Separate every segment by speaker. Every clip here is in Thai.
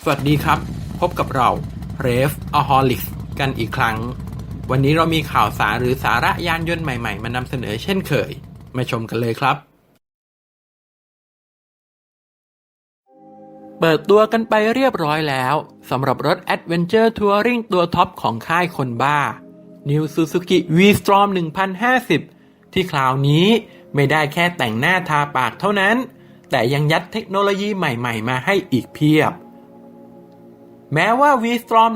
Speaker 1: สวัสดีครับพบกับเรา Rave-aholics กันอีกครั้งวันนี้เรามีข่าวสารหรือสาระยานยนต์ใหม่ๆมานำเสนอเช่นเคยมาชมกันเลยครับเปิดตัวกันไปเรียบร้อยแล้วสำหรับรถ Adventure Touring ตัวท็อปของค่ายคนบ้า New Suzuki V-Strom 1050 ที่คราวนี้ไม่ได้แค่แต่งหน้าทาปากเท่านั้นแต่ยังยัดเทคโนโลยีใหม่ๆมาให้อีกเพียบแม้ว่า V-Strom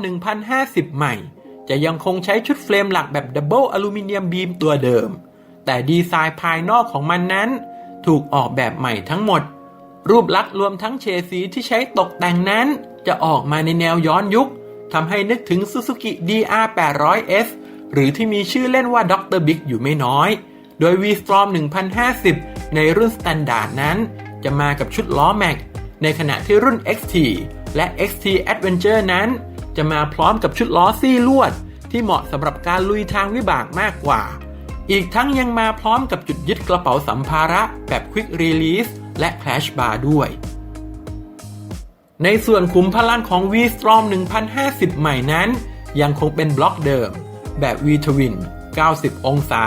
Speaker 1: 1050 ใหม่จะยังคงใช้ชุดเฟรมหลักแบบ Double Aluminum Beam ตัวเดิมแต่ดีไซน์ภายนอกของมันนั้นถูกออกแบบใหม่ทั้งหมดรูปลักษณ์รวมทั้งเฉดสีที่ใช้ตกแต่งนั้นจะออกมาในแนวย้อนยุคทำให้นึกถึง Suzuki DR800S หรือที่มีชื่อเล่นว่า Dr. Big อยู่ไม่น้อยโดย V-Strom 1050 ในรุ่น Standard นั้นจะมากับชุดล้อแม็กในขณะที่รุ่น XT และ XT Adventure นั้นจะมาพร้อมกับชุดล้อซี่ลวดที่เหมาะสำหรับการลุยทางวิบากมากกว่าอีกทั้งยังมาพร้อมกับจุดยึดกระเป๋าสัมภาระแบบ Quick Release และ Crash Bar ด้วยในส่วนขุมพลังของ V-Strom 1050 ใหม่นั้นยังคงเป็นบล็อกเดิมแบบ V-Twin 90 องศา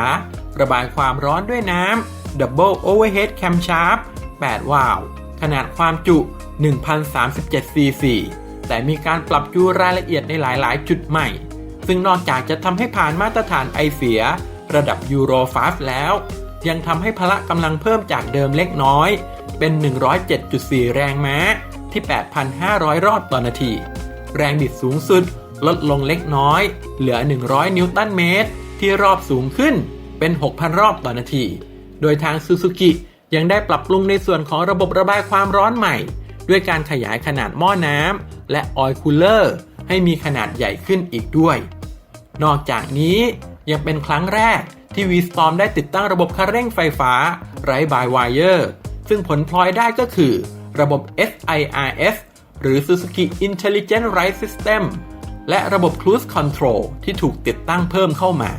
Speaker 1: ระบายความร้อนด้วยน้ำ Double Overhead Camshaft 8 วาล์วขนาดความจุ 1,037 ซีซีแต่มีการปรับจูรายละเอียดในหลายๆจุดใหม่ซึ่งนอกจากจะทำให้ผ่านมาตรฐานไอเสียระดับ Euro 5 แล้วยังทำให้พละกำลังเพิ่มจากเดิมเล็กน้อยเป็น 107.4 แรงม้าที่ 8,500 รอบต่อนาทีแรงบิดสูงสุดลดลงเล็กน้อยเหลือ 100 นิวตันเมตรที่รอบสูงขึ้นเป็น 6,000 รอบต่อนาทีโดยทาง Suzuki ยังได้ปรับปรุงในส่วนของระบบระบายความร้อนใหม่ด้วยการขยายขนาดหม้อน้ำและออยล์คูลเลอร์ให้มีขนาดใหญ่ขึ้นอีกด้วยนอกจากนี้ยังเป็นครั้งแรกที่ V-Strom ได้ติดตั้งระบบคันเร่งไฟฟ้าไร้บายไวเออร์ซึ่งผลพลอยได้ก็คือระบบ SIRS หรือ Suzuki Intelligent Ride System และระบบ Cruise Control ที่ถูกติดตั้งเพิ่มเข้ามา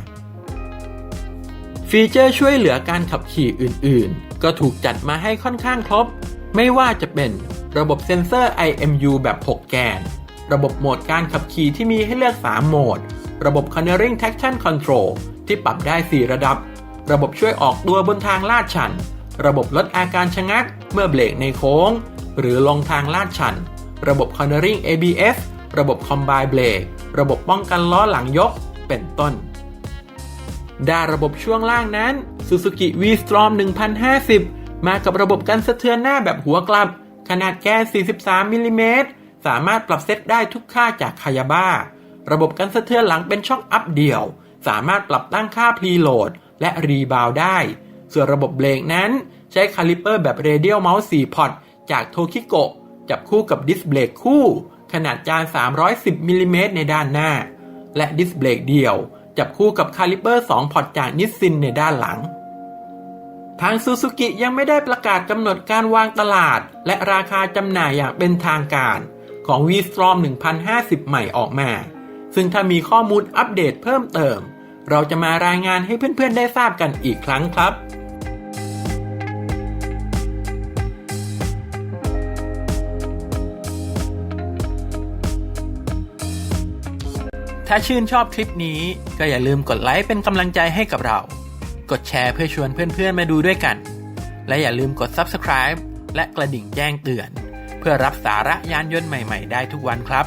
Speaker 1: ฟีเจอร์ช่วยเหลือการขับขี่อื่นๆก็ถูกจัดมาให้ค่อนข้างครบไม่ว่าจะเป็นระบบเซ็นเซอร์ IMU แบบ 6 แกนระบบโหมดการขับขี่ที่มีให้เลือก 3 โหมดระบบ Cornering Traction Control ที่ปรับได้ 4 ระดับระบบช่วยออกตัวบนทางลาดชันระบบลดอาการชะงักเมื่อเบรกในโค้งหรือลงทางลาดชันระบบ Cornering ABS ระบบ Combine Brake ระบบป้องกันล้อหลังยกเป็นต้นด้านระบบช่วงล่างนั้น Suzuki V-Strom 1050 มากับระบบกันสะเทือนหน้าแบบหัวกลับขนาดแกน 43 มิลลิเมตรสามารถปรับเซตได้ทุกค่าจากคายาบ้าระบบกันสะเทือนหลังเป็นช่องอัพเดี่ยวสามารถปรับตั้งค่าพรีโหลดและรีบาวได้ส่วนระบบเบรกนั้นใช้คาลิเปอร์แบบเรเดียลเมาส์ 4 พอร์ตจากโทคิโกะจับคู่กับดิสเบรกคู่ขนาดจาน 310 มิลลิเมตรในด้านหน้าและดิสเบรกเดี่ยวจับคู่กับคาลิเปอร์ 2 พอร์ตจากนิสซินในด้านหลังทาง Suzuki ยังไม่ได้ประกาศกำหนดการวางตลาดและราคาจำหน่ายอย่างเป็นทางการของ V-Strom 1050 ใหม่ออกมาซึ่งถ้ามีข้อมูลอัปเดตเพิ่มเติมเราจะมารายงานให้เพื่อนๆได้ทราบกันอีกครั้งครับถ้าชื่นชอบคลิปนี้ก็อย่าลืมกดไลค์เป็นกำลังใจให้กับเรากดแชร์เพื่อชวนเพื่อนๆมาดูด้วยกันและอย่าลืมกด Subscribe และกระดิ่งแจ้งเตือนเพื่อรับสาระยานยนต์ใหม่ๆได้ทุกวันครับ